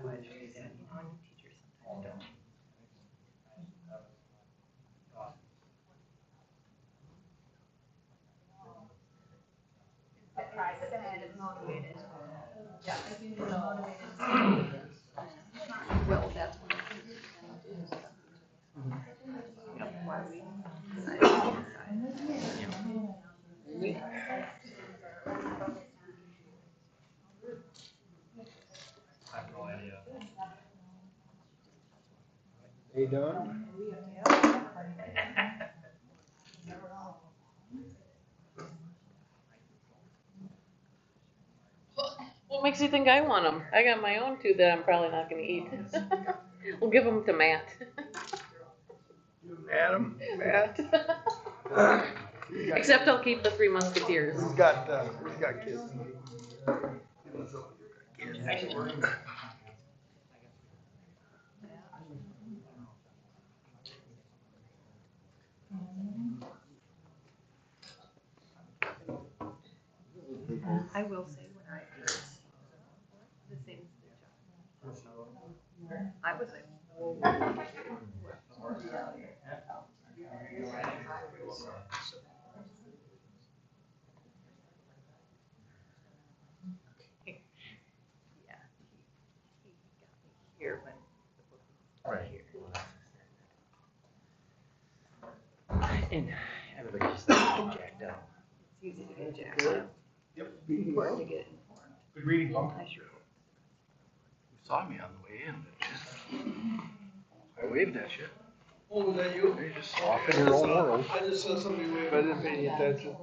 why she said, you know, teachers sometimes don't. Motivated. Yeah. Well, that's one of the things why we I have no idea. They done? What makes you think I want them? I got my own two that I'm probably not going to eat. We'll give them to Matt. Adam, Matt. Except I'll keep the Three Musketeers. Who's got kids? I will say when I ate the same I was like, whoa. Yeah, he got me here when the book was Right. here. And everybody just jacked up. It's easy to get jacked up. Yep. Important to get informed. Good reading, Mom. I sure hope. You saw me on the way in, didn't you? I waved at you. Oh, was that you? You just off in your own world. I just saw somebody wave. I didn't pay any attention.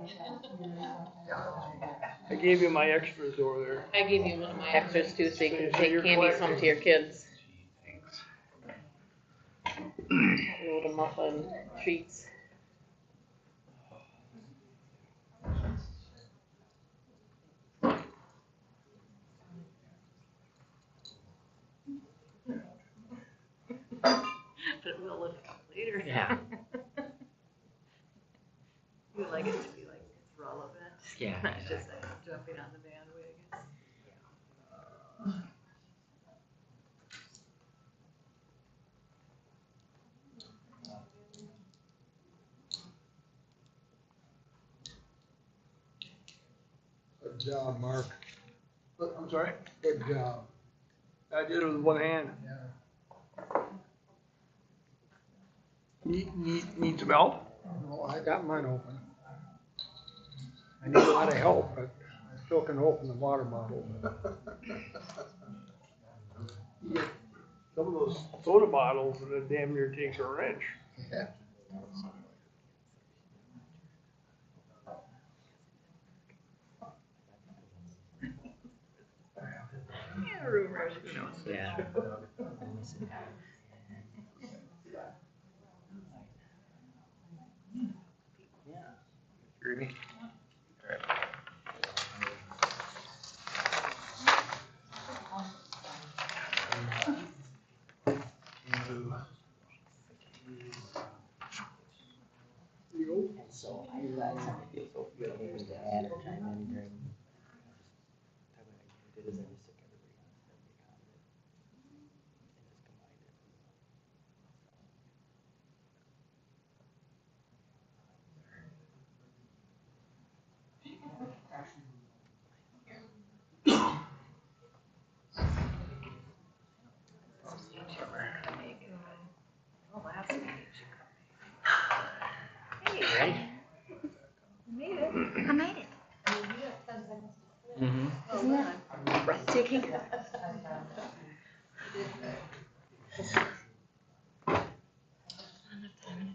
I gave you my extras over there. I gave you one of my extras too, so you can So take you're candy collecting. some to your kids. Thanks. Little muffin treats. But it will look up later. Yeah. You like it to be like it's relevant. Yeah, Not just exactly. like jumping on the bandwagon. Good job, Mark. I'm sorry? Good job. I did it with one hand. Need some help? No, I got mine open. I need a lot of help, but I still can open the water bottle. Some of those soda bottles that damn near takes a wrench. Yeah. Yeah, rumors, who knows? Yeah. Hear me? So I realized I feel so good. I didn't add or chime in during. What I did is I just took everybody on every comment and just combined it. Oh, last week. Ready? I made it. Mm-hmm. Isn't that breathtaking? There's Karen.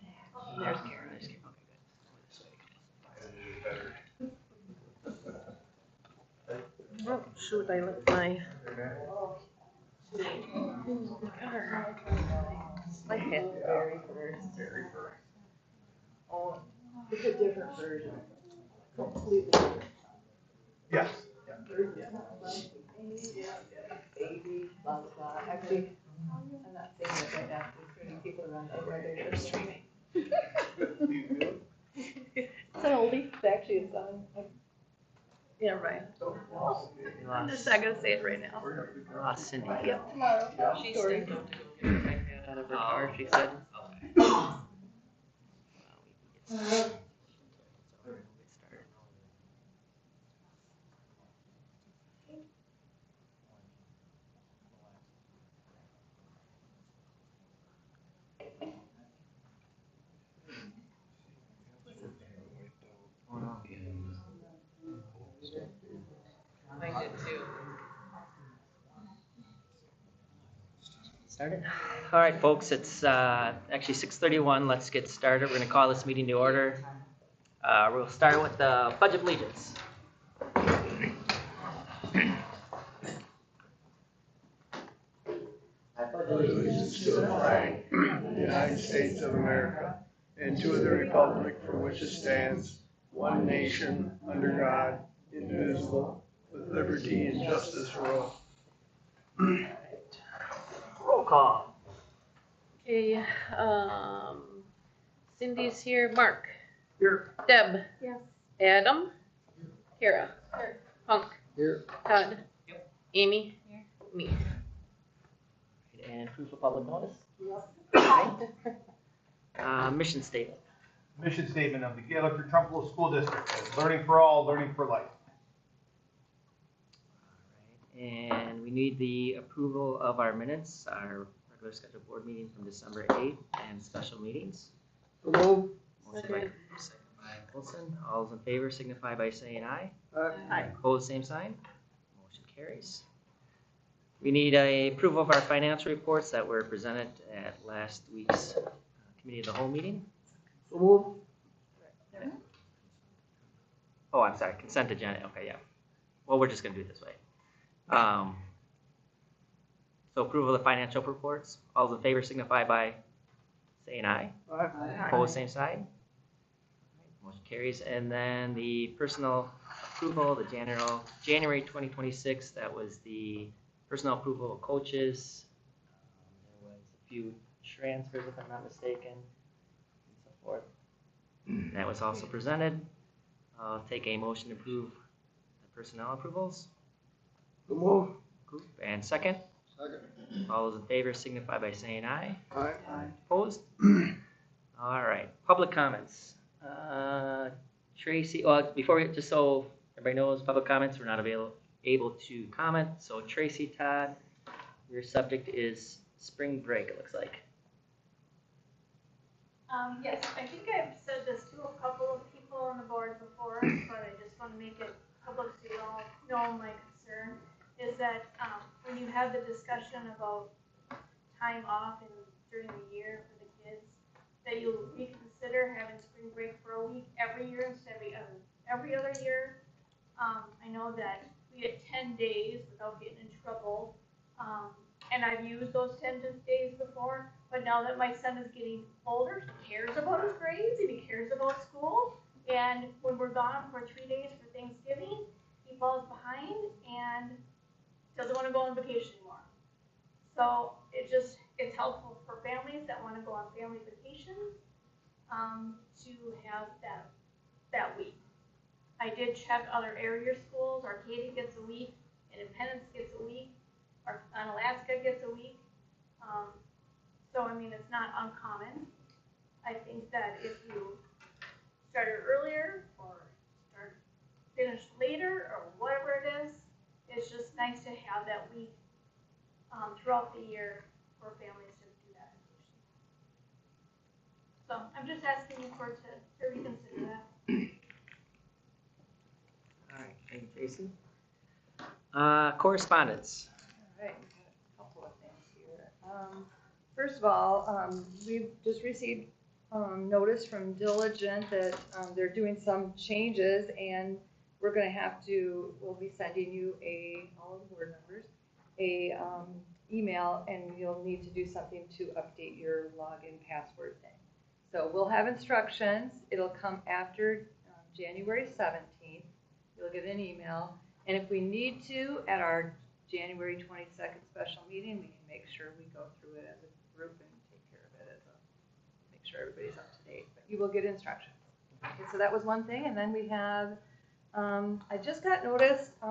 There's Karen. Oh, shoot, I left my my Hackberry first. Oh, it's a different version. Completely different. Yes. Baby, blah, blah, blah. Actually, I'm not saying it right now. There's too many people around that where they're streaming. It's an oldie. Actually, it's on. Yeah, right. We I'm just lost, not gonna say it right now. we lost Cindy. Yep, tomorrow. She Story. stepped out to go get her iPad out of her car, she said. Well, we can get started. So we'll get started. Oh, no. I did too. Started? All right, folks, it's actually 6:31. Let's get started. We're going to call this meeting to order. We'll start with the Pledge of Allegiance. I pledge Allegiance to the flag of the United States of America and to the republic for which it stands, one nation, under God, indivisible, with liberty and justice for all. Roll call. Okay, Cindy's here, Mark. Here. Deb. Yes. Adam. Kara. Punk. Here. Todd. Yep. Amy. Me. And proof of public notice. Mission statement. Mission statement of the Gale-Ettrick-Trempealeau School District is learning for all, learning for life. All right, and we need the approval of our minutes, our regular scheduled board meeting from December 8th and special meetings. So move. Motion by Wilson. All those in favor signify by saying aye. Aye. Opposed, same sign. Motion carries. We need a approval of our financial reports that were presented at last week's committee of the whole meeting. So move. Oh, I'm sorry, consent agenda. Okay, yeah. Well, we're just gonna do it this way. So approval of the financial reports. All those in favor signify by saying aye. Aye. Opposed, same side. Motion carries. And then the personal approval, the January 2026, that was the personal approval of coaches. There was a few transfers, if I'm not mistaken, and so forth. That was also presented. I'll take a motion to approve the personnel approvals. So move. And second, Second. all those in favor signify by saying aye. Aye. Opposed? All right, public comments. Tracy, well, before we, just so everybody knows, public comments, we're not able to comment. So Tracy, Todd, your subject is spring break, it looks like. Yes, I think I've said this to a couple of people on the board before, but I just want to make it public so you all know my concern, is that when you have the discussion about time off during the year for the kids, that you reconsider having spring break for a week every year instead of every other year. I know that we get 10 days without getting in trouble, and I've used those 10 days before, but now that my son is getting older, he cares about his grades and he cares about school, and when we're gone for 3 days for Thanksgiving, he falls behind and doesn't want to go on vacation anymore. So it's helpful for families that want to go on family vacations to have that week. I did check other area schools. Arcadia gets a week, Independence gets a week, Alaska gets a week. So I mean, it's not uncommon. I think that if you started earlier or finish later or whatever it is, it's just nice to have that week throughout the year for families to do that. So I'm just asking the court to reconsider that. All right, thank you, Tracy. Correspondence. All right, we've got a couple of things here. First of all, we've just received notice from Diligent that they're doing some changes, and we're going to we'll be sending you all of the board members, email, and you'll need to do something to update your login password thing. So we'll have instructions. It'll come after January 17th. You'll get an email. And if we need to, at our January 22nd special meeting, we can make sure we go through it as a group and take care of it make sure everybody's up to date. But you will get instructions. Okay, so that was one thing. And then we have I just got noticed, I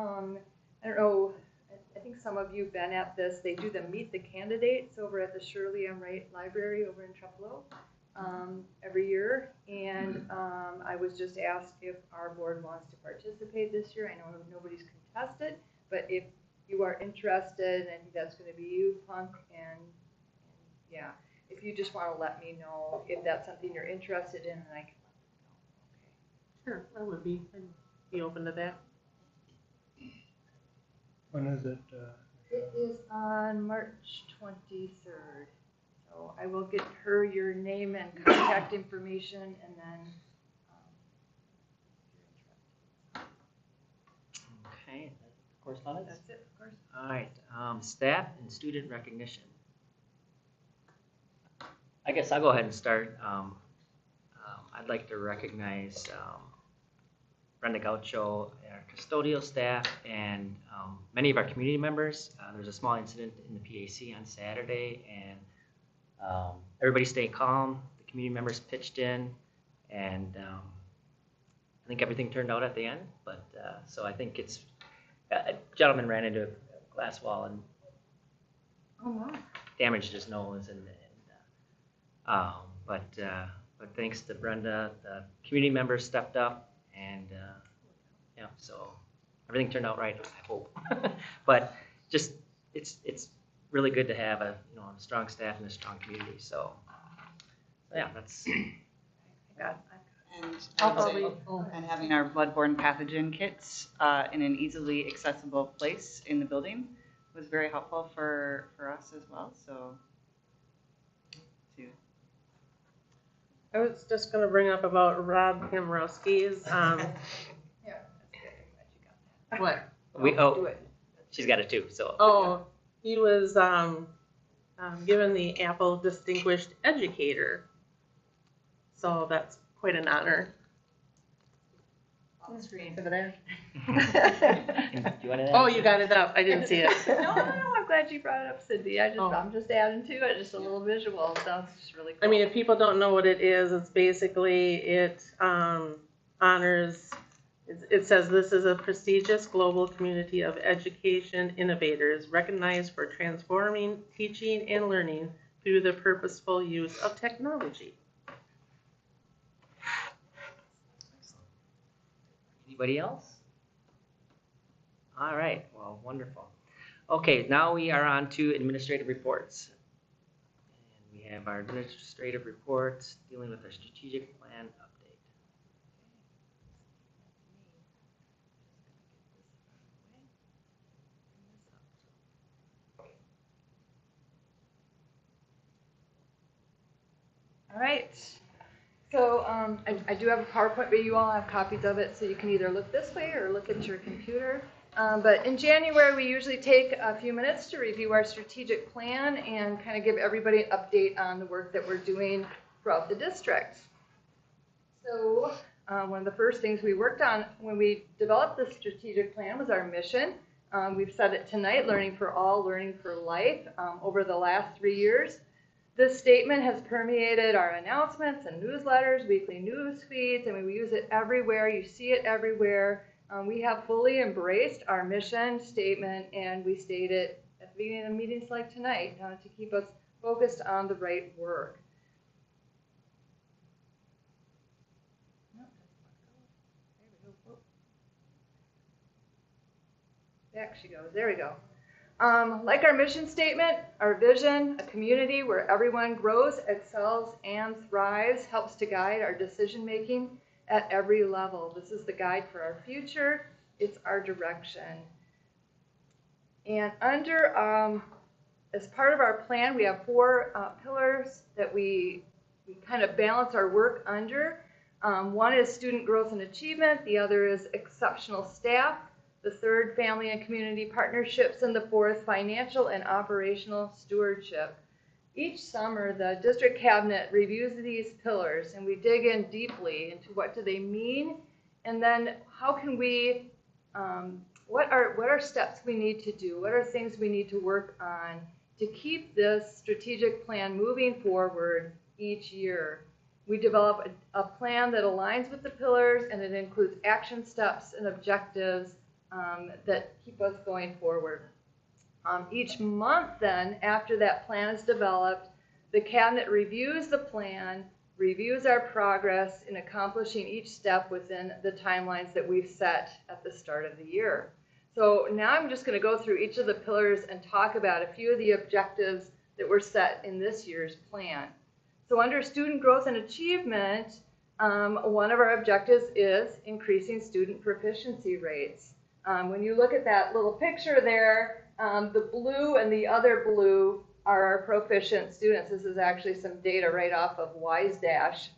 don't know, I think some of you have been at this, they do the Meet the Candidates over at the Shirley M. Wright Library over in Trempealeau every year. And I was just asked if our board wants to participate this year. I know nobody's contested, but if you are interested, I think that's going to be you, Punk, and yeah, if you just want to let me know if that's something you're interested in, then I can let them know. Sure, I would be. I'd be open to that. When is it? It is on March 23rd. So I will get her your name and contact information, and then Okay, correspondence? that's it, of course. All right, staff and student recognition. I guess I'll go ahead and start. I'd like to recognize Brenda Gaucho, our custodial staff, and many of our community members. There was a small incident in the PAC on Saturday, and everybody stayed calm. The community members pitched in, and I think everything turned out at the end. But so I think it's a gentleman ran into a glass wall and damaged his nose, but thanks to Brenda, the community members stepped up, and yeah, so everything turned out right, I hope. But just it's really good to have a strong staff and a strong community. So yeah, that's. And having our bloodborne pathogen kits in an easily accessible place in the building was very helpful for us as well. So, I was just going to bring up about Rob Himrowski's. Yeah, that's good. I'm glad you got that. What? Do it. She's got it too. So. Oh, he was given the Apple Distinguished Educator. So that's quite an honor. On the screen. Over there. Do you want to? Oh, you got it up. I didn't see it. No, I'm glad you brought it up, Cindy. I'm just adding to it, just a little visual. It sounds just really cool. I mean, if people don't know what it is, it's basically, it honors, it says this is a prestigious global community of education innovators recognized for transforming teaching and learning through the purposeful use of technology. Anybody else? All right, well, wonderful. Okay, now we are on to administrative reports. And we have our administrative reports dealing with our strategic plan update. All right. So I do have a PowerPoint, but you all have copies of it, so you can either look this way or look at your computer. But in January, we usually take a few minutes to review our strategic plan and kind of give everybody an update on the work that we're doing throughout the district. So one of the first things we worked on when we developed the strategic plan was our mission. We've said it tonight, learning for all, learning for life. Over the last 3 years, this statement has permeated our announcements and newsletters, weekly news feeds. I mean, we use it everywhere. You see it everywhere. We have fully embraced our mission statement, and we state it at the beginning of meetings like tonight to keep us focused on the right work. Back she goes. There we go. Like our mission statement, our vision, a community where everyone grows, excels, and thrives, helps to guide our decision-making at every level. This is the guide for our future. It's our direction. And under, as part of our plan, we have 4 pillars that we kind of balance our work under. One is student growth and achievement. The other is exceptional staff. The third, family and community partnerships, and the fourth, financial and operational stewardship. Each summer, the district cabinet reviews these pillars, and we dig in deeply into what do they mean, and then how can we, what are steps we need to do, what are things we need to work on to keep this strategic plan moving forward each year. We develop a plan that aligns with the pillars, and it includes action steps and objectives that keep us going forward. Each month then, after that plan is developed, the cabinet reviews the plan, reviews our progress in accomplishing each step within the timelines that we've set at the start of the year. So now I'm just going to go through each of the pillars and talk about a few of the objectives that were set in this year's plan. So under student growth and achievement, one of our objectives is increasing student proficiency rates. When you look at that little picture there, the blue and the other blue are our proficient students. This is actually some data right off of WiseDash,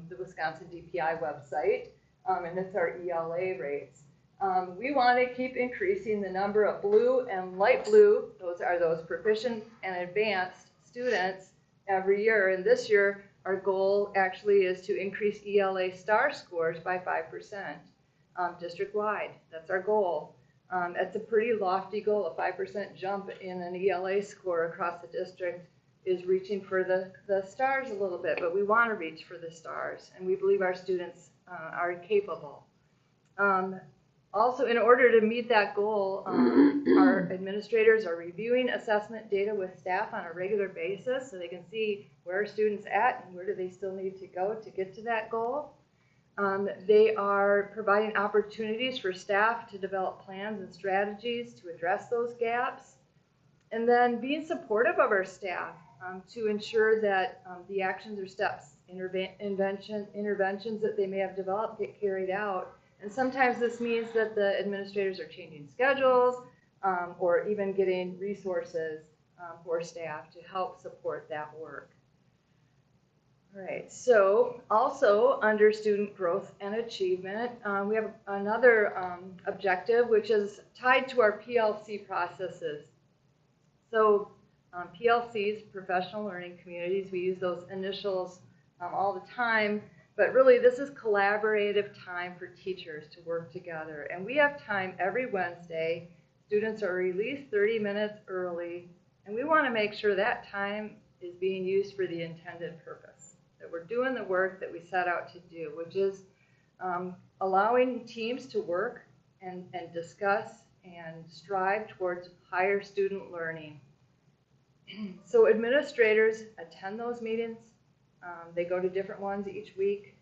the Wisconsin DPI website, and it's our ELA rates. We want to keep increasing the number of blue and light blue, those are those proficient and advanced students, every year. And this year, our goal actually is to increase ELA star scores by 5%, district-wide. That's our goal. It's a pretty lofty goal. A 5% jump in an ELA score across the district is reaching for the stars a little bit, but we want to reach for the stars, and we believe our students are capable. Also, in order to meet that goal, our administrators are reviewing assessment data with staff on a regular basis so they can see where are students at and where do they still need to go to get to that goal. They are providing opportunities for staff to develop plans and strategies to address those gaps, and then being supportive of our staff to ensure that the actions or steps, interventions that they may have developed get carried out. And sometimes this means that the administrators are changing schedules or even getting resources for staff to help support that work. All right, so also under student growth and achievement, we have another objective which is tied to our PLC processes. So PLCs, professional learning communities, we use those initials all the time. But really, this is collaborative time for teachers to work together. And we have time every Wednesday. Students are released 30 minutes early. And we want to make sure that time is being used for the intended purpose, that we're doing the work that we set out to do, which is allowing teams to work and discuss and strive towards higher student learning. So administrators attend those meetings. They go to different ones each week.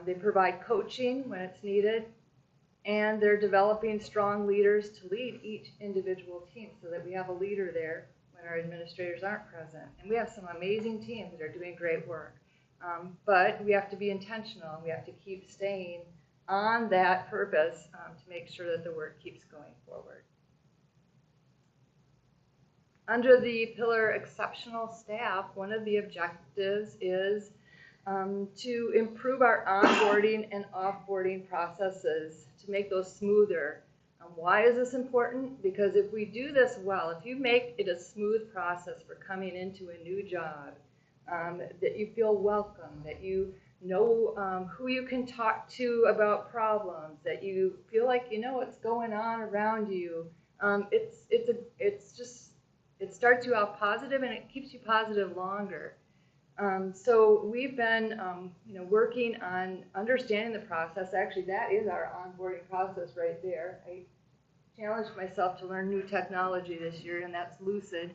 They provide coaching when it's needed. And they're developing strong leaders to lead each individual team so that we have a leader there when our administrators aren't present. And we have some amazing teams that are doing great work. But we have to be intentional. We have to keep staying on that purpose to make sure that the work keeps going forward. Under the pillar exceptional staff, one of the objectives is to improve our onboarding and offboarding processes to make those smoother. Why is this important? Because if we do this well, if you make it a smooth process for coming into a new job, that you feel welcome, that you know who you can talk to about problems, that you feel like you know what's going on around you, it starts you out positive and it keeps you positive longer. So we've been working on understanding the process. Actually, that is our onboarding process right there. I challenged myself to learn new technology this year, and that's Lucid.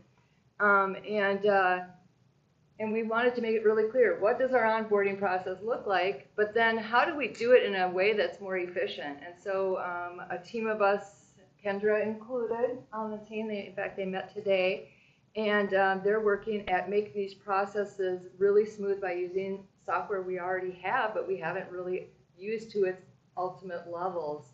And we wanted to make it really clear, what does our onboarding process look like? But then how do we do it in a way that's more efficient? And so a team of us, Kendra included on the team, in fact, they met today, and they're working at making these processes really smooth by using software we already have, but we haven't really used to its ultimate levels.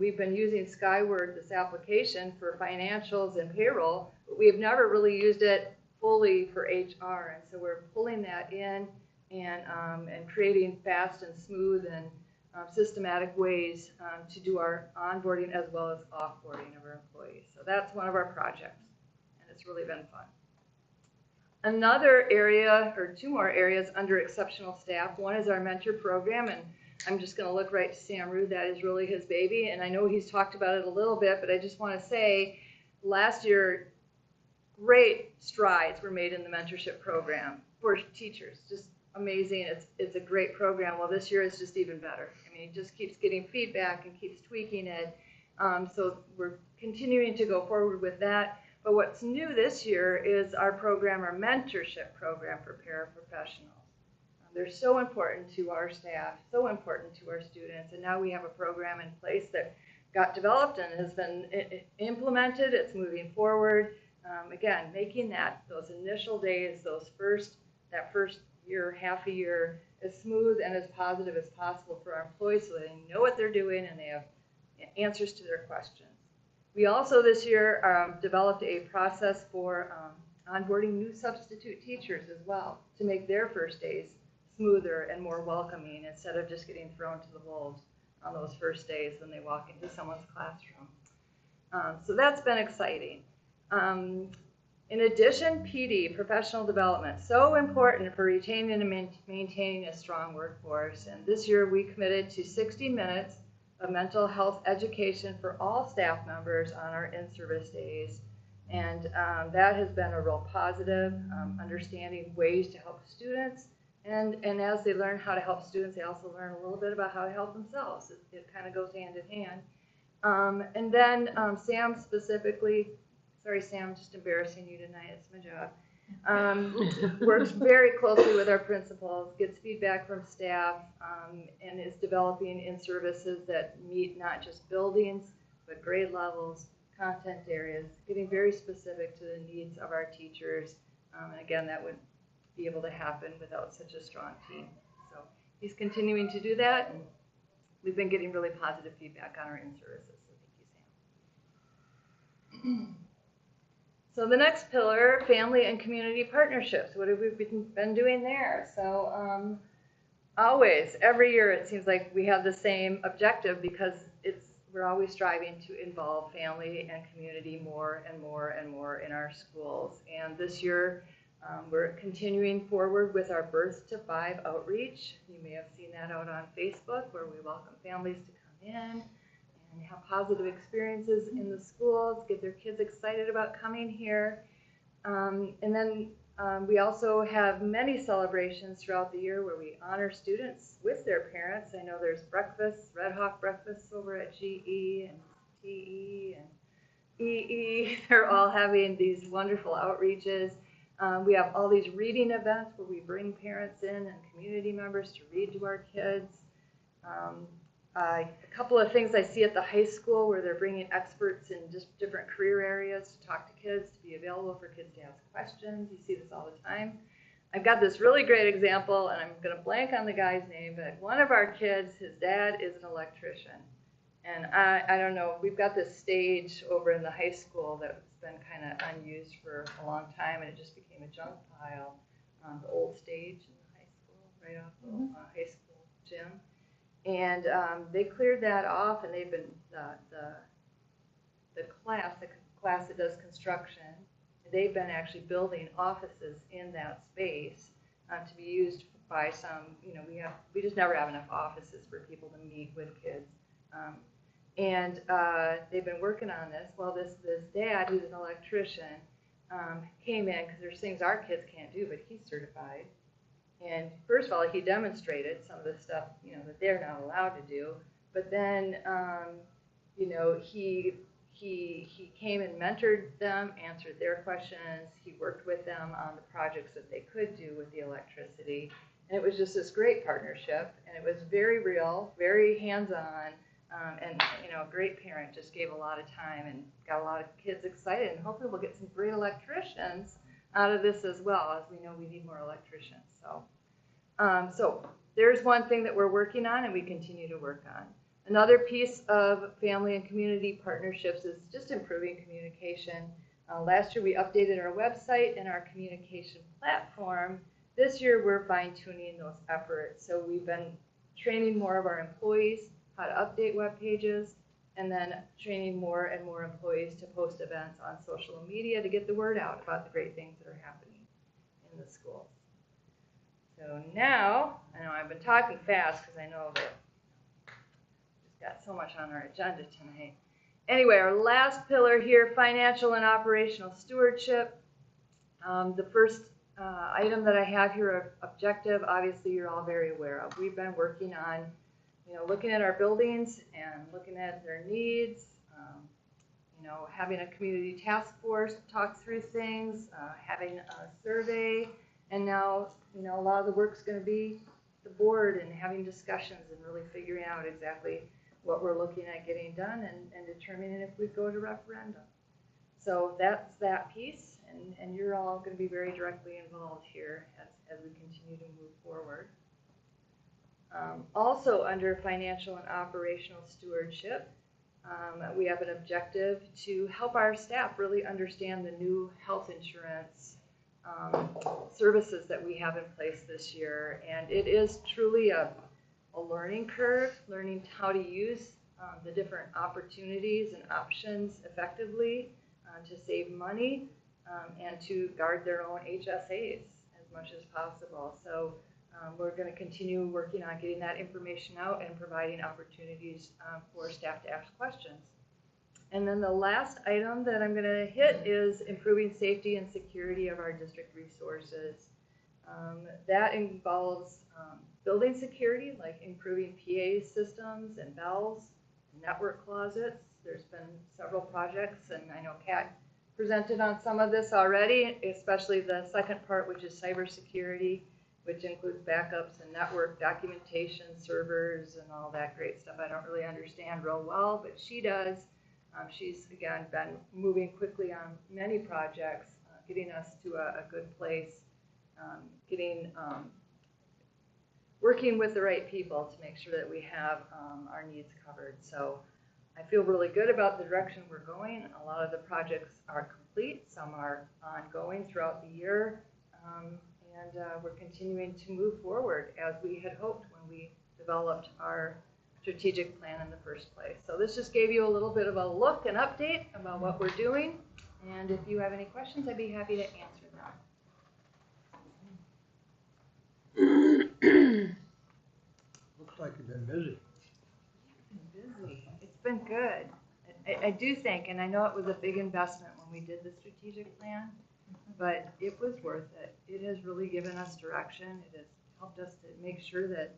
We've been using Skyward, this application, for financials and payroll, but we have never really used it fully for HR, and so we're pulling that in and creating fast and smooth and systematic ways to do our onboarding as well as offboarding of our employees. So that's one of our projects, and it's really been fun. Another area, or two more areas under exceptional staff, one is our mentor program, and I'm just going to look right to Sam Rude. That is really his baby, and I know he's talked about it a little bit, but I just want to say last year, great strides were made in the mentorship program for teachers, just amazing. It's a great program. Well, this year is just even better. I mean, it just keeps getting feedback and keeps tweaking it. So we're continuing to go forward with that. But what's new this year is our mentorship program for paraprofessionals. They're so important to our staff, so important to our students, and now we have a program in place that got developed and has been implemented. It's moving forward. Again, making those initial days, that first year, half a year, as smooth and as positive as possible for our employees so they know what they're doing and they have answers to their questions. We also this year developed a process for onboarding new substitute teachers as well to make their first days smoother and more welcoming instead of just getting thrown to the wolves on those first days when they walk into someone's classroom. So that's been exciting. In addition, PD, professional development, so important for retaining and maintaining a strong workforce. And this year we committed to 60 minutes of mental health education for all staff members on our in-service days. And that has been a real positive, understanding ways to help students. And as they learn how to help students, they also learn a little bit about how to help themselves. It kind of goes hand in hand. And then Sam specifically, sorry Sam, just embarrassing you tonight, it's my job, works very closely with our principals, gets feedback from staff, and is developing in-services that meet not just buildings, but grade levels, content areas, getting very specific to the needs of our teachers. And again, that would be able to happen without such a strong team. So he's continuing to do that, and we've been getting really positive feedback on our in-services. So thank you, Sam. So the next pillar, family and community partnerships. What have we been doing there? So always, every year, it seems like we have the same objective because we're always striving to involve family and community more and more and more in our schools. And this year, we're continuing forward with our Birth to 5 outreach. You may have seen that out on Facebook where we welcome families to come in and have positive experiences in the schools, get their kids excited about coming here. And then we also have many celebrations throughout the year where we honor students with their parents. I know there's breakfasts, Red Hawk breakfasts over at GE and TE and EE. They're all having these wonderful outreaches. We have all these reading events where we bring parents in and community members to read to our kids. A couple of things I see at the high school where they're bringing experts in just different career areas to talk to kids, to be available for kids to ask questions. You see this all the time. I've got this really great example, and I'm going to blank on the guy's name, but one of our kids, his dad is an electrician. And I don't know, we've got this stage over in the high school that's been kind of unused for a long time, and it just became a junk pile. The old stage in the high school, right off the high school gym. And they cleared that off, and they've been, the class that does construction, they've been actually building offices in that space to be used by some, we just never have enough offices for people to meet with kids. And they've been working on this. Well, this dad, who's an electrician, came in because there's things our kids can't do, but he's certified. And first of all, he demonstrated some of the stuff, that they're not allowed to do. But then, he came and mentored them, answered their questions. He worked with them on the projects that they could do with the electricity. And it was just this great partnership. And it was very real, very hands-on. And a great parent just gave a lot of time and got a lot of kids excited. And hopefully we'll get some great electricians out of this as well, as we know we need more electricians. So there's one thing that we're working on and we continue to work on. Another piece of family and community partnerships is just improving communication. Last year we updated our website and our communication platform. This year we're fine-tuning those efforts. So we've been training more of our employees how to update web pages, and then training more and more employees to post events on social media to get the word out about the great things that are happening in the schools. So now, I know I've been talking fast because I know that we've got so much on our agenda tonight. Anyway, our last pillar here, financial and operational stewardship. The first item that I have here, objective, obviously you're all very aware of. We've been working on, looking at our buildings and looking at their needs, having a community task force talk through things, having a survey, and now, a lot of the work's going to be the board and having discussions and really figuring out exactly what we're looking at getting done and determining if we go to referendum. So that's that piece, and you're all going to be very directly involved here as we continue to move forward. Also under financial and operational stewardship, we have an objective to help our staff really understand the new health insurance services that we have in place this year. And it is truly a learning curve, learning how to use the different opportunities and options effectively to save money and to guard their own HSAs as much as possible. So we're going to continue working on getting that information out and providing opportunities for staff to ask questions. And then the last item that I'm going to hit is improving safety and security of our district resources. That involves building security, like improving PA systems and bells, network closets. There's been several projects, and I know Kat presented on some of this already, especially the second part, which is cybersecurity, which includes backups and network documentation, servers, and all that great stuff. I don't really understand real well, but she does. She's, again, been moving quickly on many projects, getting us to a good place, working with the right people to make sure that we have our needs covered. So I feel really good about the direction we're going. A lot of the projects are complete. Some are ongoing throughout the year. And we're continuing to move forward as we had hoped when we developed our strategic plan in the first place. So this just gave you a little bit of a look and update about what we're doing. And if you have any questions, I'd be happy to answer them. Looks like you've been busy. Busy. It's been good. I do think, and I know it was a big investment when we did the strategic plan, but it was worth it. It has really given us direction. It has helped us to make sure that,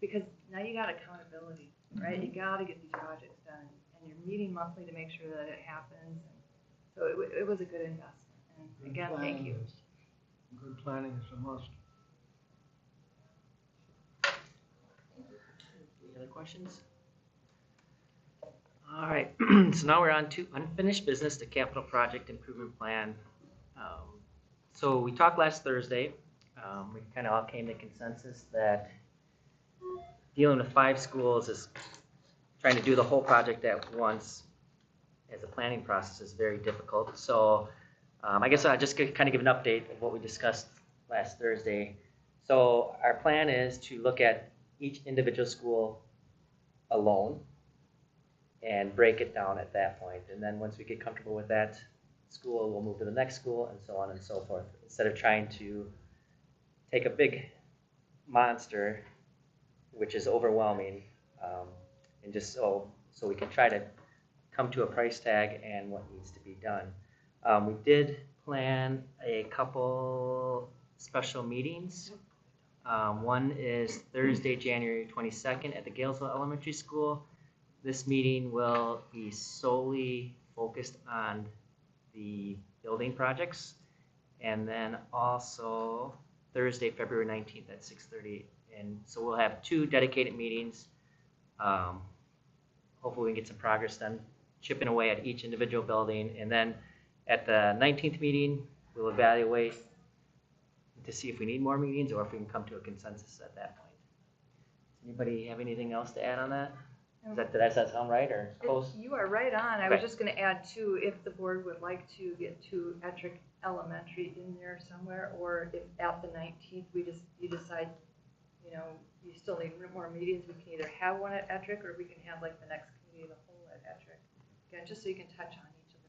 because now you got accountability, right? You got to get these projects done, and you're meeting monthly to make sure that it happens. And so it was a good investment. And Good again, thank planning you. Good planning is a must. Any other questions? All right, so now we're on to unfinished business, the capital project improvement plan. So we talked last Thursday. We kind of all came to consensus that dealing with 5 schools is trying to do the whole project at once as a planning process is very difficult. So I guess I'll just kind of give an update of what we discussed last Thursday. So our plan is to look at each individual school alone and break it down at that point. And then once we get comfortable with that school, we'll move to the next school and so on and so forth. Instead of trying to take a big monster, which is overwhelming, and just so we can try to come to a price tag and what needs to be done. We did plan a couple special meetings. One is Thursday, January 22nd at the Galesville Elementary School. This meeting will be solely focused on the building projects. And then also Thursday, February 19th at 6:30. And so we'll have 2 dedicated meetings. Hopefully we can get some progress done, chipping away at each individual building. And then at the 19th meeting, we'll evaluate to see if we need more meetings or if we can come to a consensus at that point. Anybody have anything else to add on that? Does that sound right or close? You are right on. I Okay. was just going to add too, if the board would like to get to Ettrick Elementary in there somewhere, or if at the 19th you decide, you still need more meetings, we can either have one at Ettrick or we can have like the next committee of the whole at Ettrick. Again, just so you can touch on each of the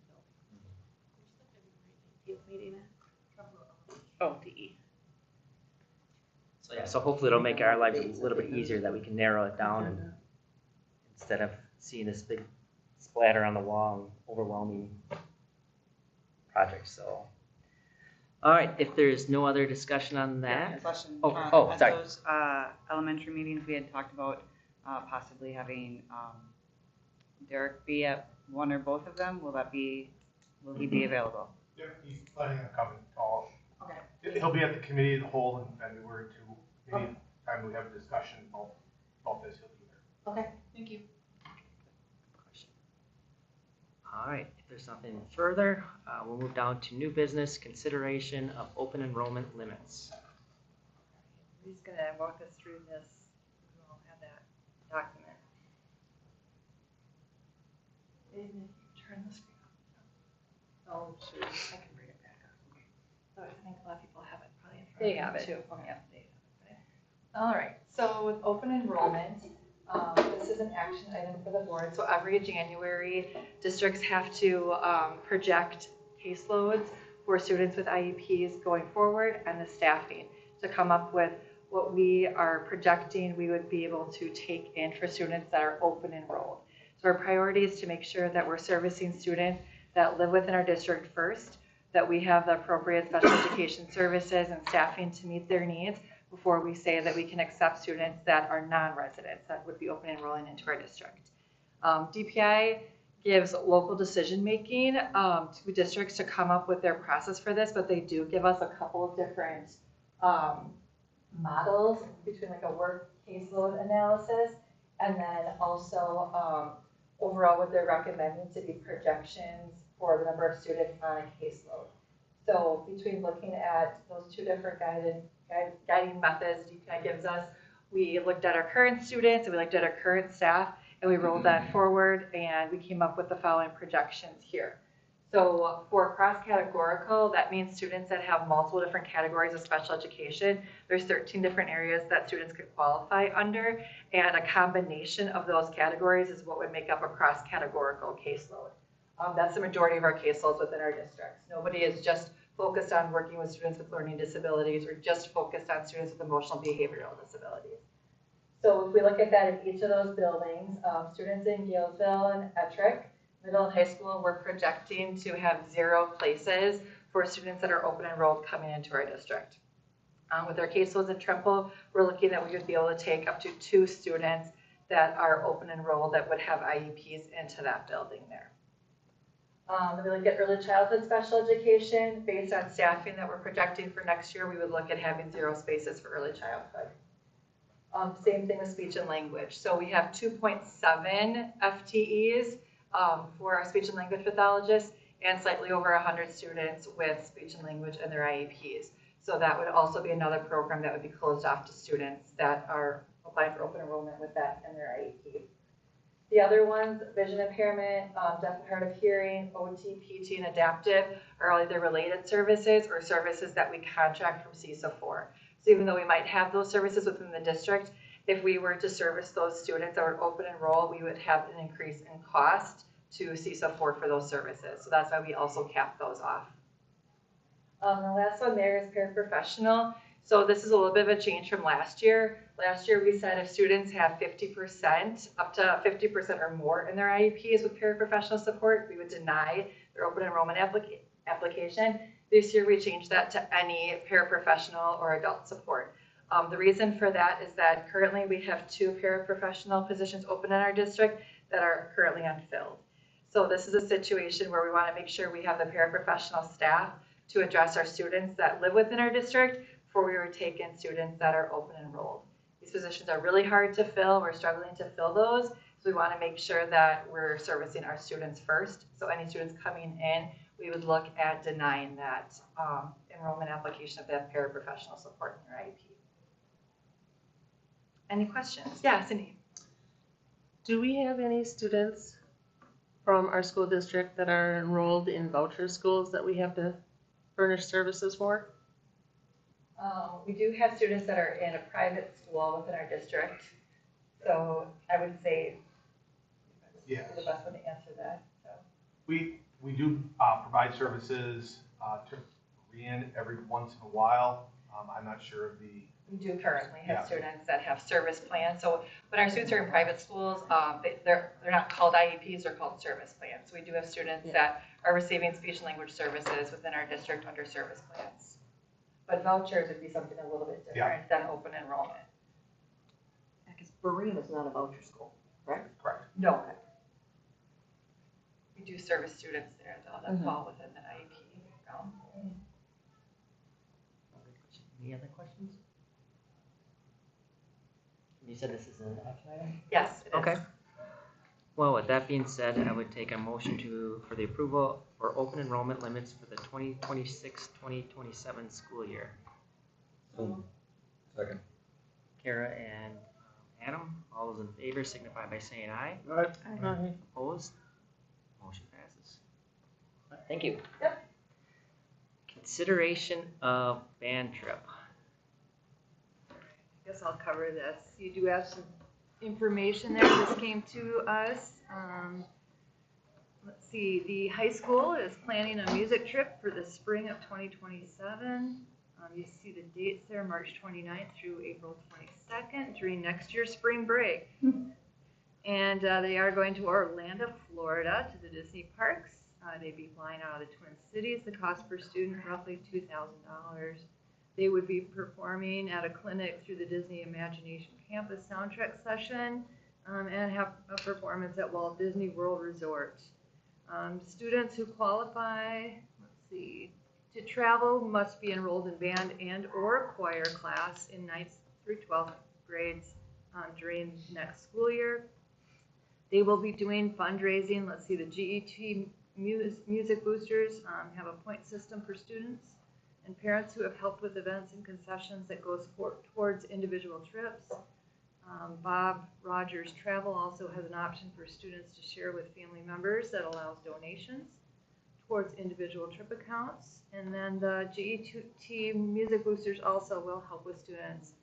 buildings. Meeting DE. So yeah, so hopefully it'll make our lives a little bit easier that we can narrow it down and instead of seeing this big splatter on the wall and overwhelming project. So All right, if there's no other discussion on Yeah, that, question. oh, At sorry. those elementary meetings, we had talked about possibly having Derek be at one or both of them. Will he be available? Yep, he's planning on coming to all. Okay. He'll be at the committee of the whole in February too. Anytime we have a discussion about this, he'll be there. Okay, thank you. All right, if there's nothing further, we'll move down to new business, consideration of open enrollment limits. He's gonna walk us through this. We all have that document. Turn the screen off. Oh, shoot, I can bring it back up. So I think a lot of people have it probably in front They of them have it. too. Yeah, they have it. All right, so with open enrollment, this is an action item for the board. So every January, districts have to project caseloads for students with IEPs going forward and the staffing to come up with what we are projecting we would be able to take in for students that are open enrolled. So our priority is to make sure that we're servicing students that live within our district first, that we have the appropriate special education services and staffing to meet their needs before we say that we can accept students that are non-residents that would be open enrolling into our district. DPI gives local decision-making to districts to come up with their process for this, but they do give us a couple of different models between like a work caseload analysis and then also overall what they're recommending to be projections for the number of students on a caseload. So between looking at those two different guiding methods DPI gives us, we looked at our current students and we looked at our current staff and we rolled that forward and we came up with the following projections here. So for cross-categorical, that means students that have multiple different categories of special education. There's 13 different areas that students could qualify under, and a combination of those categories is what would make up a cross-categorical caseload. That's the majority of our caseloads within our districts. Nobody is just focused on working with students with learning disabilities or just focused on students with emotional behavioral disabilities. So if we look at that in each of those buildings, students in Galesville and Ettrick, middle and high school, we're projecting to have 0 places for students that are open enrolled coming into our district. With our caseloads in Trempealeau, we're looking that we would be able to take up to 2 students that are open enrolled that would have IEPs into that building there. If we look at early childhood special education, based on staffing that we're projecting for next year, we would look at having 0 spaces for early childhood. Same thing with speech and language. So we have 2.7 FTEs for our speech and language pathologists and slightly over 100 students with speech and language and their IEPs. So that would also be another program that would be closed off to students that are applying for open enrollment with that and their IEP. The other ones, vision impairment, deaf and hard of hearing, OT, PT, and adaptive are all either related services or services that we contract from CISA for. So even though we might have those services within the district, if we were to service those students that were open enrolled, we would have an increase in cost to CISA for those services. So that's why we also cap those off. The last one there is paraprofessional. So this is a little bit of a change from last year. Last year we said if students have 50%, up to 50% or more in their IEPs with paraprofessional support, we would deny their open enrollment application. This year we changed that to any paraprofessional or adult support. The reason for that is that currently we have 2 paraprofessional positions open in our district that are currently unfilled. So this is a situation where we want to make sure we have the paraprofessional staff to address our students that live within our district before we were taking students that are open enrolled. These positions are really hard to fill. We're struggling to fill those. So we want to make sure that we're servicing our students first. So any students coming in, we would look at denying that enrollment application if they have paraprofessional support in their IEP. Any questions? Yeah, Cindy. Do we have any students from our school district that are enrolled in voucher schools that we have to furnish services for? We do have students that are in a private school within our district. So I would say Yes. the best one to answer that. So. We do provide services to Korean every once in a while. I'm not sure of the. We do currently have Yeah. students that have service plans. So when our students are in private schools, they're not called IEPs, they're called service plans. So we do have students that are receiving speech and language services within our district under service plans. But vouchers would be something a little bit different than open enrollment. Because Berean is not a voucher school, correct? Correct. No. We do service students there though that fall within the IEP realm. Any other questions? You said this is an action item? Yes, it is. Okay. Well, with that being said, I would take a motion for the approval for open enrollment limits for the 2026-2027 school year. Second. Kara and Adam, all those in favor signify by saying aye. Aye. Opposed? Motion passes. All right, thank you. Yep. Consideration of band trip. I guess I'll cover this. You do have some information there. This came to us. Let's see, the high school is planning a music trip for the spring of 2027. You see the dates there, March 29th through April 22nd during next year's spring break. And they are going to Orlando, Florida to the Disney parks. They'd be flying out of the Twin Cities. The cost per student roughly $2,000. They would be performing at a clinic through the Disney Imagination Campus soundtrack session and have a performance at Walt Disney World Resort. Students who qualify, to travel must be enrolled in band and or choir class in 9th through 12th grades during next school year. They will be doing fundraising. The GET Music Boosters have a point system for students and parents who have helped with events and concessions that goes towards individual trips. Bob Rogers Travel also has an option for students to share with family members that allows donations towards individual trip accounts. And then the GET Music Boosters also will help with students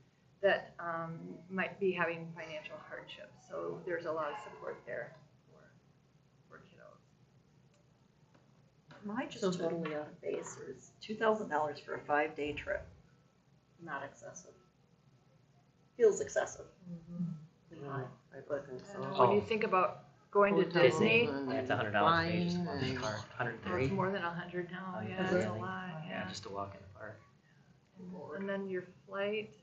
that might be having financial hardship. So there's a lot of support there for kiddos. Am I just totally out of base, or is $2,000 for a 5-day trip not excessive? Feels excessive. I wasn't, so. When you think about going to Hotel Disney, and That's $100 flying maybe just one and- card, it's 103. more than 100 now. Oh, Yeah, yeah, it's a really? lot. Yeah, just to walk in the park. And then your flight,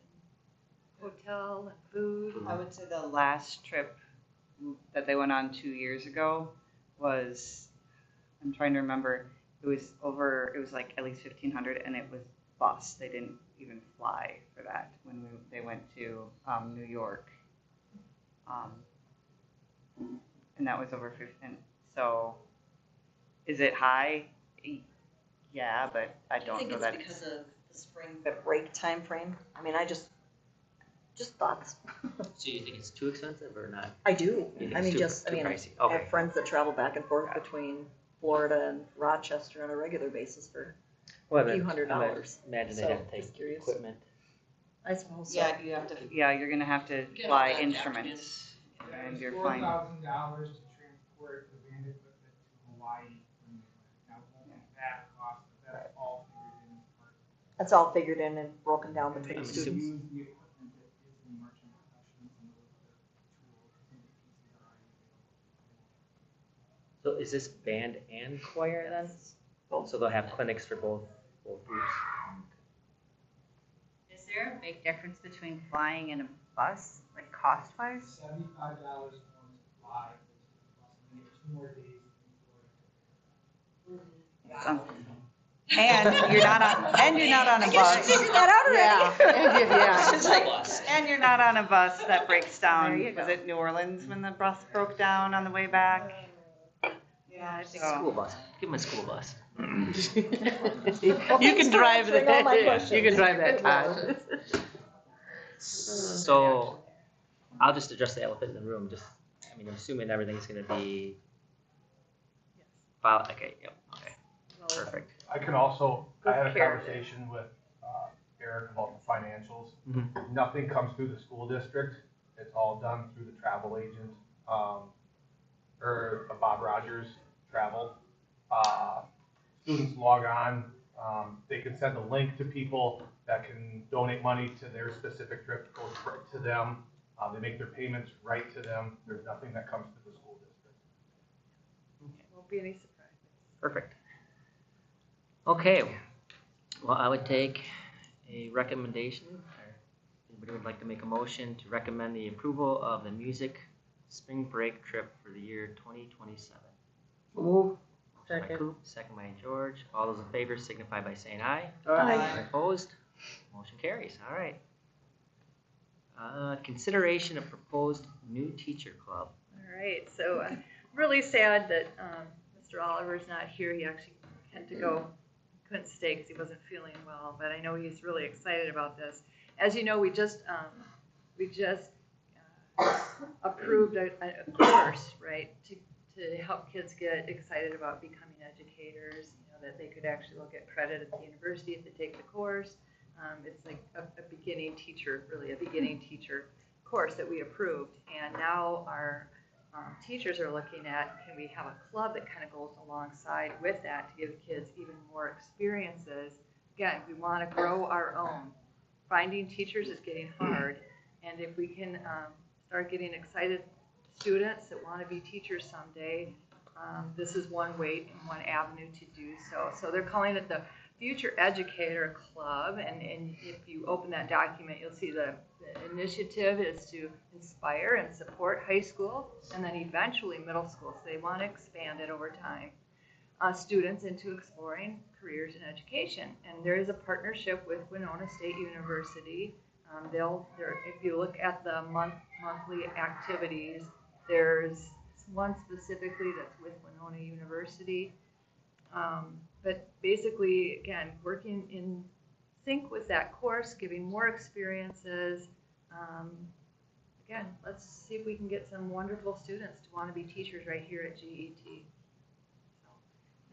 hotel, and food. I would say the last trip that they went on 2 years ago was, I'm trying to remember, it was like at least 1,500 and it was bus. They didn't even fly for that when they went to New York. And that was over 15. So is it high? Yeah, but I don't think know it's that. because of the spring break time frame. I mean, I just thoughts. So you think it's too expensive or not? I do. You think I it's mean, too I pricey? I Okay. have friends that travel back and forth between Florida and Rochester on a regular basis for Well, a few then, $100. I would imagine they'd So, have to take just curious. equipment. I suppose so. Yeah, you're gonna have to Get all fly that instruments, and you're flying. $4,000 to transport the band equipment to Hawaii. Now, that cost, but that's all figured in as part of That's all figured in and broken down between I'm the it. students. Use the equipment that Disney Merchant Professionals and those other tools, some of the pieces are already available. So is this band and choir then? Both. So they'll have clinics for both groups? Is there a big difference between flying and a bus, like cost-wise? $75 for one to fly, and you get 2 more days in Florida. And you're not on a bus. that out already. And you're not on a bus that breaks down. There you Was go. it New Orleans when the bus broke down on the way back? Yeah, I think So- school bus. Give them a school bus. You can drive answering all my that, questions. you can drive that, Todd. So I'll just address the elephant in the room. I'm assuming everything's gonna be filed. Okay, yep, okay, perfect. I can also, I had a Good care. conversation with Eric about the financials. Mhm. Nothing comes through the school district. It's all done through the travel agent, or Bob Rogers Travel. Students log on, they can send a link to people that can donate money to their specific trip, goes right to them. They make their payments right to them. There's nothing that comes to the school district. Won't be any surprises. Perfect. Okay, well, I would take a recommendation, or anybody would like to make a motion to recommend the approval of the music spring break trip for the year 2027? Move. By Second. Coop, second by George. All those in favor signify by saying aye. Aye. Opposed? Motion carries. All right. Consideration of proposed new teacher club. All right, so really sad that Mr. Oliver's not here. He actually had to go, couldn't stay because he wasn't feeling well, but I know he's really excited about this. As you know, we just approved a course, right, to help kids get excited about becoming educators, that they could actually look at credit at the university if they take the course. It's like a beginning teacher, really a beginning teacher course that we approved. And now our teachers are looking at, can we have a club that kind of goes alongside with that to give kids even more experiences. Again, we want to grow our own. Finding teachers is getting hard. And if we can start getting excited students that want to be teachers someday, this is one way and one avenue to do so. So they're calling it the Future Educator Club, and if you open that document, you'll see the initiative is to inspire and support high school and then eventually middle school. So they want to expand it over time. Students into exploring careers in education. And there is a partnership with Winona State University. If you look at the monthly activities, there's one specifically that's with Winona University. But basically, again, working in sync with that course, giving more experiences. Again, let's see if we can get some wonderful students to want to be teachers right here at GET. So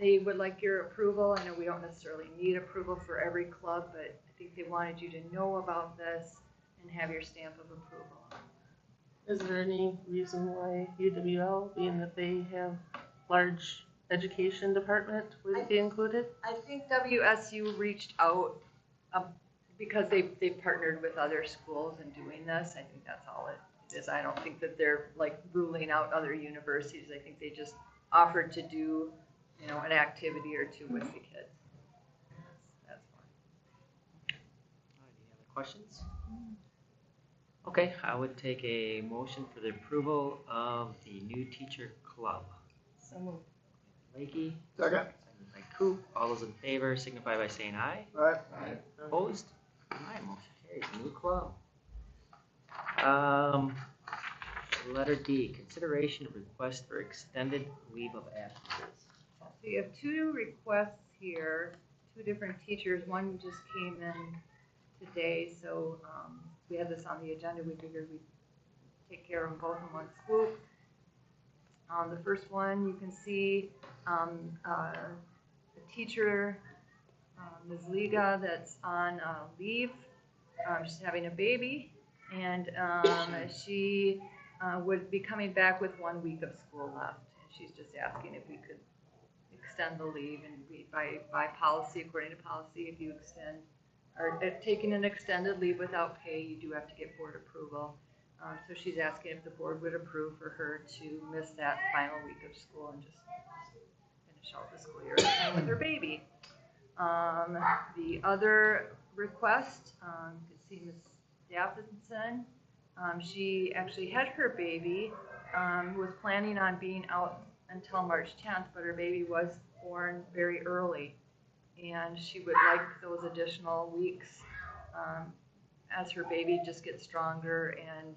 they would like your approval. I know we don't necessarily need approval for every club, but I think they wanted you to know about this and have your stamp of approval. Is there any reason why UWL, being that they have large education department, would be included? I think WSU reached out because they've partnered with other schools in doing this. I think that's all it is. I don't think that they're like ruling out other universities. I think they just offered to do, an activity or two with the kids. That's fine. Any other questions? Okay, I would take a motion for the approval of the new teacher club. So moved. Lakey, Second. seconded by Coop. All those in favor signify by saying aye. Aye. Opposed? Aye, motion carries. New club. Letter D, consideration of request for extended leave of absences. So you have two requests here, two different teachers. One just came in today, so we had this on the agenda. We figured we'd take care of them both in one swoop. The first one, you can see the teacher, Ms. Liga, that's on leave. She's having a baby, and she would be coming back with 1 week of school left. And she's just asking if we could extend the leave, and by policy, according to policy, if you extend or taking an extended leave without pay, you do have to get board approval. So she's asking if the board would approve for her to miss that final week of school and just finish out the school year with her baby. The other request, you can see Ms. Davidson. She actually had her baby, was planning on being out until March 10th, but her baby was born very early. And she would like those additional weeks as her baby just gets stronger and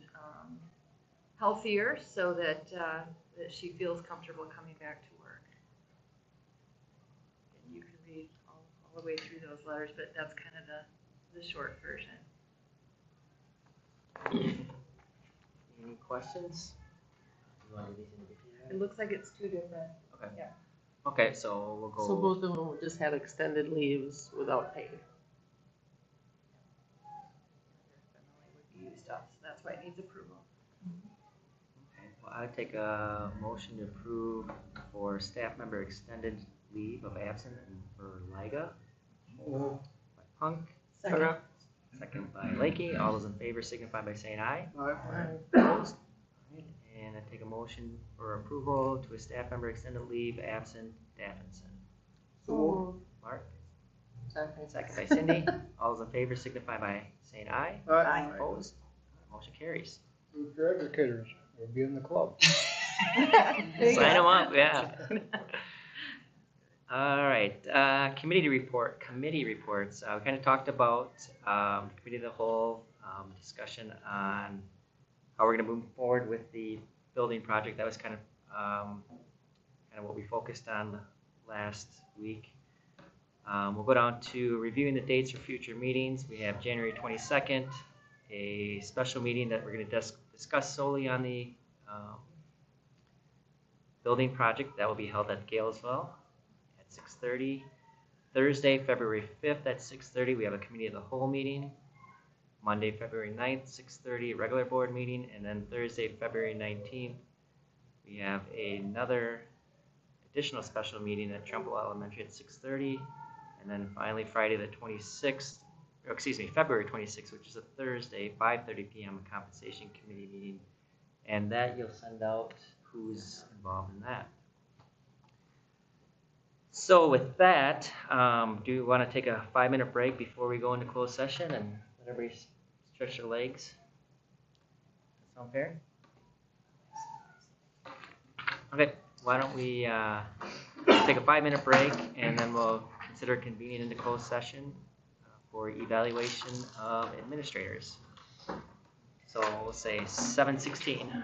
healthier, so that she feels comfortable coming back to work. And you can read all the way through those letters, but that's kind of the short version. Any questions? You want to do these individually? It looks like it's two different. Okay. Yeah. Okay, so we'll go. So both of them just had extended leaves without pay. Would be used up, so that's why it needs approval. Okay, well, I would take a motion to approve for staff member extended leave of absence for Liga. By Punk. Second. Second by Lakey. All those in favor signify by saying aye. Aye. Opposed? Alright, and I take a motion for approval to a staff member extended leave absent Davidson. So Mark, Second by Cindy. All those in favor signify by saying aye. Aye. Opposed? Motion carries. If you're educators, you'll be in the club. Sign them up, yeah. All right, committee reports. We kind of talked about committee of the whole, discussion on how we're going to move forward with the building project. That was kind of what we focused on last week. We'll go down to reviewing the dates for future meetings. We have January 22nd, a special meeting that we're going to discuss solely on the building project. That will be held at Gale-Ettrick-Trempealeau at 6:30. Thursday, February 5th at 6:30, we have a committee of the whole meeting. Monday, February 9th, 6:30, regular board meeting. And then Thursday, February 19th, we have another additional special meeting at Trempealeau Elementary at 6:30. And then finally, Friday the 26th, February 26th, which is a Thursday, 5:30 p.m., a compensation committee meeting. And that you'll send out who's involved in that. So with that, do you want to take a 5-minute break before we go into closed session and let everybody stretch their legs? That sound fair? Okay, why don't we take a 5-minute break and then we'll consider convening into closed session for evaluation of administrators. So we'll say 7:16.